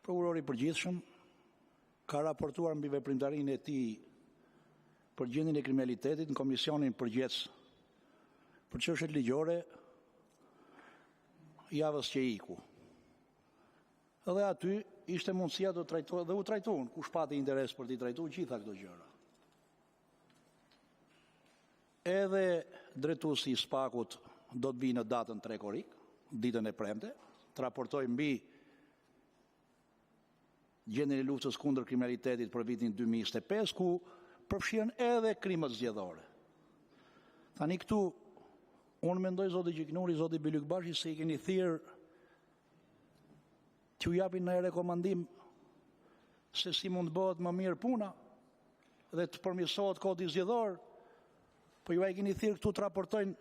Prokurori i përgjithshëm ka raportuar mbi veprimtarinë e tij për gjendjen e kriminalitetit në Komisionin përgjithës për çështjet ligjore javës që iku. Edhe aty ishte mundësia të trajtohet dhe u trajtuan, kush pati interes për t'i trajtuar gjitha këto gjëra. Edhe drejtuesi i SPAK-ut do të vijë në datën 3 korrik, ditën e premte, të raportojë mbi gjendjen e luftës kundër kriminalitetit për vitin 2025, ku përfshihen edhe krimët zgjedhore. Tani këtu, unë mendoj zoti Gjiknuri, zoti Bylykbashi, se i keni thirr t'ju japin në rekomandim se si mund të bëhet më mirë puna dhe të përmirësohet kodi zgjedhor, po ju ai keni thirr këtu të raportojnë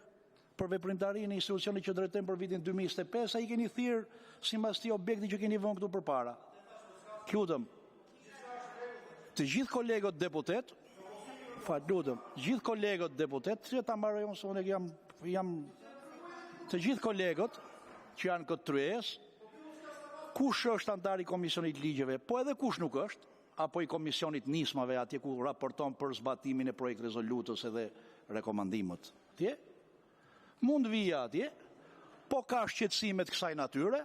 për veprimtarinë e institucionit që drejtojnë për vitin 2025, ai keni thirr sipas këtij objekti që keni vënë këtu përpara. Lutem, të gjithë kolegët deputet, gjithë kolegët deputet, që ta mbaroj unë se unë jam të gjithë kolegët që janë këtë tryezë, kush është antar i Komisionit Ligjeve, po edhe kush nuk është, apo i Komisionit Nismave, atje ku raporton për zbatimin e projekt rezolutës edhe rekomandimet. Atje? Mund vija atje, po ka shqetësimet kësaj natyre,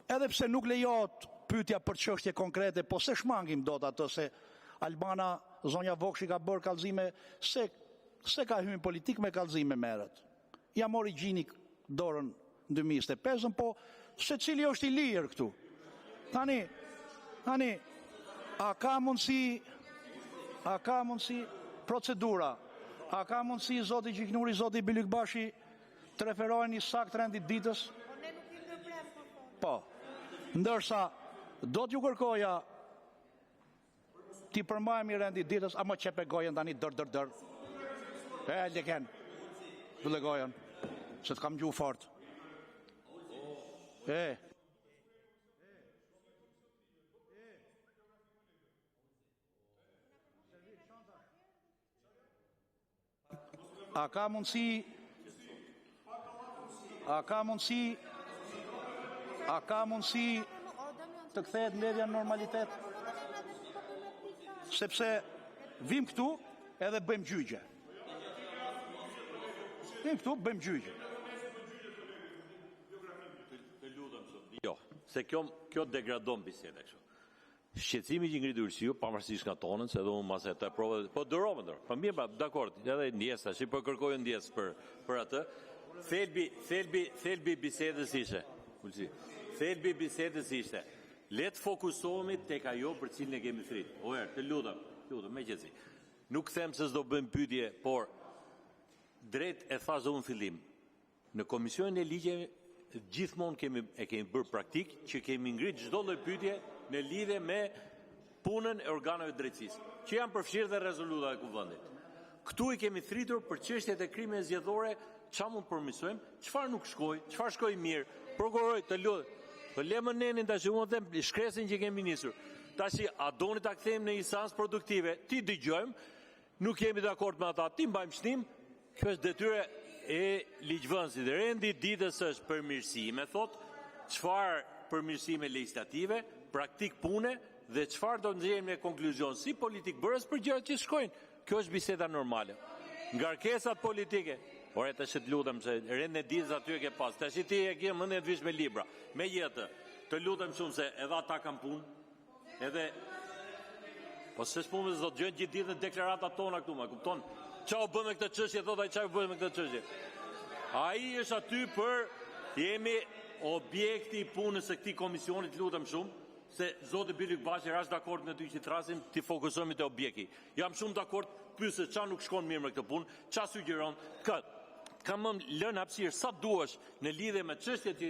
edhe pse nuk lejohet pyetja për çështje konkrete, po se shmangim dot atë se Albana zonja Vokshi ka bërë kallëzime, se ka hyrë politik me kallëzime merret. Ja mori Gjini dorën në 2025, po secili është i lirë këtu. Tani, a ka mundësi procedura, a ka mundësi zoti Gjiknuri, zoti Bylykbashi të referoheni sakt rendit ditës? Po, ndërsa do t'ju kërkoja t'i përmbajmë rendit ditës, a më qepe gojen tani dër. Leken, bëlle gojen, se t'kam gjuhë fort. A ka mundësi të kthehet mbledhja në normalitet? Sepse vim këtu edhe bëjmë gjyqje. Jo, se kjo degradon bisedën kështu. Shqetësimi që ngrit Ylsiu, pavarësisht nga tonën, se edhe unë mas e të provë, po dërove, po mirë, dakord, edhe ndjesë, tash po kërkojë ndjesë për atë. Thelbi bisedës ishte, Ulsi. Thelbi bisedës ishte. Le të fokusohemi tek ajo për cilën e kemi thrit. Të lutem, me qetësi. Nuk them se s'do bëjmë pyetje, por drejt e thash unë fillim. Në Komisionin e Ligjeve gjithmonë kemi bërë praktik që kemi ngrit çdo lloj pyetje në lidhje me punën e organeve drejtësisë, që janë përfshirë dhe rezoluta e Kuvendit. Këtu i kemi thritur për çështjet e krimeve zgjedhore, çfarë mund përmirësojmë, çfarë nuk shkoi, çfarë shkoi mirë. Prokurori, të lutem, po lemë nenin tash, unë them shkresin që kemi nisur. Tash a doni ta kthejmë në instancë produktive? Ti dëgjojmë, nuk jemi dakord me ata, ti mbajmë shtim. Kjo është detyrë e ligjvënësit. Rendi ditës është përmirësime, thot, çfarë përmirësime legislative, praktik pune dhe çfarë do nxjerrim në konkluzion si politik bërës për gjërat që shkojnë. Kjo është biseda normale. Ngarkesat politike, ore tash të lutem se rendin e ditës aty e ke pas. Tash ti e ke mendjen të vish me libra. Megjithatë, të lutem shumë se edhe ata kanë punë, edhe po se s'punë do të gjën gjithë ditën deklaratat tona këtu, ma kupton? Qa u bë me këtë çështje, thot ai çfarë u bë me këtë çështje. Ai është aty për jemi objekti i punës së këtij komisioni, lutem shumë, se zoti Bylykbashi është dakord me ty që trasim, ti fokusohemi te objekti. Jam shumë dakord, pyesë çfarë nuk shkon mirë me këtë punë, çfarë sugjeron kët. Kam lënë hapësirë sa duash në lidhje me çështjet që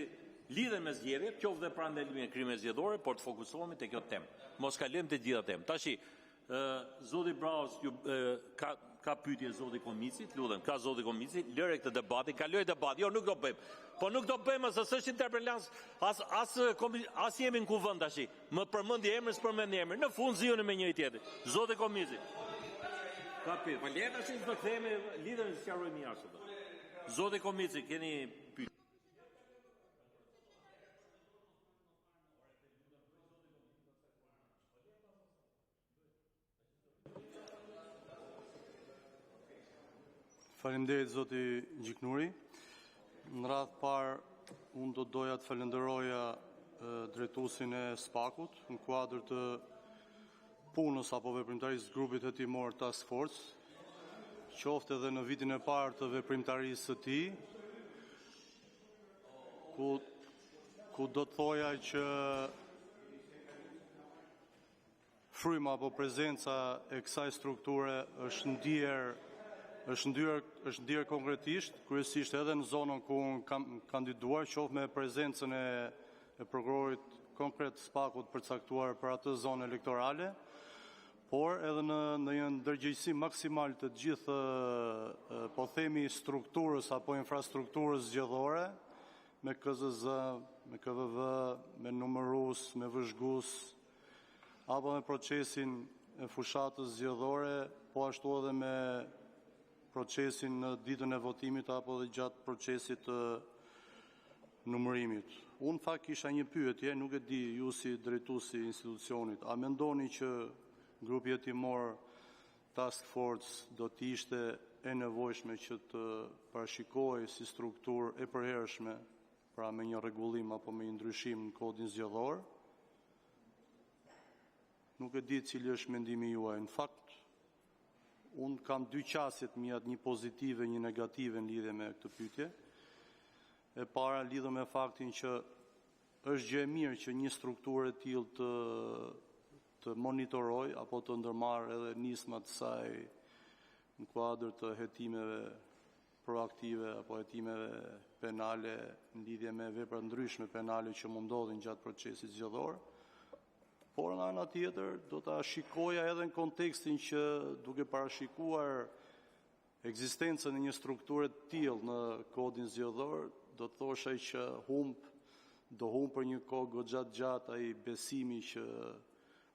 lidhen me zgjedhjet, qoftë dhe pranë ndalimin e krimeve zgjedhore, por të fokusohemi te kjo temë. Mos kalojmë te gjitha temë. Tashi, zoti Braus ka pyetje zoti Komicit, lutem, ka zoti Komici, lëre këtë debati, kaloj debati. Jo, nuk do bëjmë. Po nuk do bëjmë se s'është interpelans, as jemi në kuvend tash. Më përmendje emrin, s'përmend emrin. Në fund zihuni me njëri tjetrin. Zoti Komici. Ka pyetje. Po le tash të themi lidhen të sqarojmë jashtë. Zoti Komici, keni pyetje? Faleminderit zoti Gjiknuri. Në radhë parë, unë do doja të falenderoja drejtuesin e SPAK-ut në kuadër të punës apo veprimtarisë grupit hetimor Task Force, qoftë edhe në vitin e parë të veprimtarisë së tij, ku do të thoja që fryma apo prezenca e kësaj strukture është ndyer konkretisht, kryesisht edhe në zonën ku unë kam kandiduar, qoftë me prezencën e prokurorit konkret SPAK-ut përcaktuar për atë zonë elektorale, por edhe në një ndërgjegjësi maksimal të gjithë, po themi, strukturës apo infrastrukturës zgjedhore, me KZZ, me KVV, me numërus, me vëzhgues, apo me procesin e fushatës zgjedhore, po ashtu edhe me procesin në ditën e votimit apo dhe gjatë procesit të numërimit. Unë fakt kisha një pyetje, nuk e di ju si drejtuesi i institucionit, a mendoni që grupi hetimor Task Force do të ishte e nevojshme që të parashikohej si strukturë e përhershme, pra me një rregullim apo me një ndryshim në kodin zgjedhor? Nuk e di cili është mendimi juaj. Në fakt, unë kam dy qasjet mijat, një pozitive, një negative në lidhje me këtë pyetje. E para lidhur me faktin që është gjë e mirë që një strukturë e tillë të monitoroj apo të ndërmarrë edhe nismat të saj në kuadër të hetimeve proaktive apo hetimeve penale në lidhje me vepra ndryshme penale që mund ndodhin gjatë procesit zgjedhor. Por nga ana tjetër do ta shikoja edhe në kontekstin që duke parashikuar ekzistencën e një strukture të tillë në kodin zgjedhor, do të thosha që do humb për një kohë goxha gjatë ai besimi që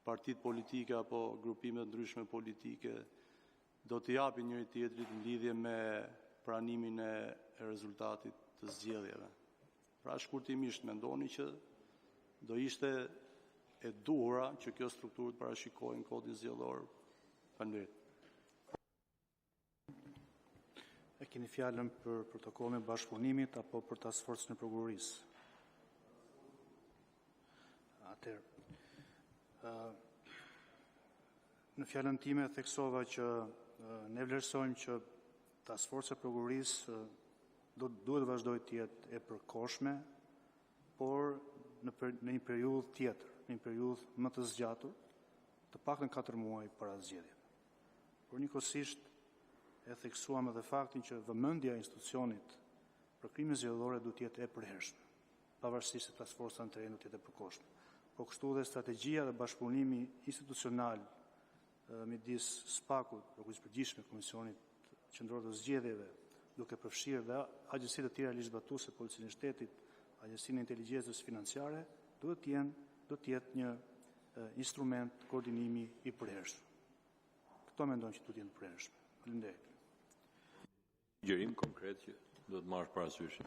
partitë politike apo grupimet ndryshme politike do të japin njëri tjetrit në lidhje me pranimin e rezultatit të zgjedhjeve. Pra shkurtimisht mendoni që do ishte e duhura që kjo strukturë të parashikohej në kodin zgjedhor. Faleminderit. E keni fjalën për protokollin e bashkëpunimit apo për task force-n e prokurorisë? Atëherë, në fjalën time theksova që ne vlerësojmë që task force e prokurorisë duhet vazhdojë të jetë e përkohshme, por në një periudhë tjetër, në një periudhë më të zgjatur, të paktën 4 muaj para zgjedhjeve. Por njëkohësisht e theksuam edhe faktin që vëmendja e institucionit për krimet zgjedhore duhet të jetë e përhershme, pavarësisht se task forca në terren do të jetë e përkohshme. Po kështu dhe strategjia dhe bashkëpunimi institucional midis SPAK-ut, Prokurisë Përgjithshme, Komisionit Qendror të Zgjedhjeve, duke përfshirë dhe agjencitë të tjera ligjzbatuese, Policinë e Shtetit, Agjencinë e Inteligjencës Financiare, duhet të jetë një instrument koordinimi i përhershëm. Këto mendojmë që duhet të jenë përhershme. Faleminderit. Gjërim konkret që do të marrësh parasysh.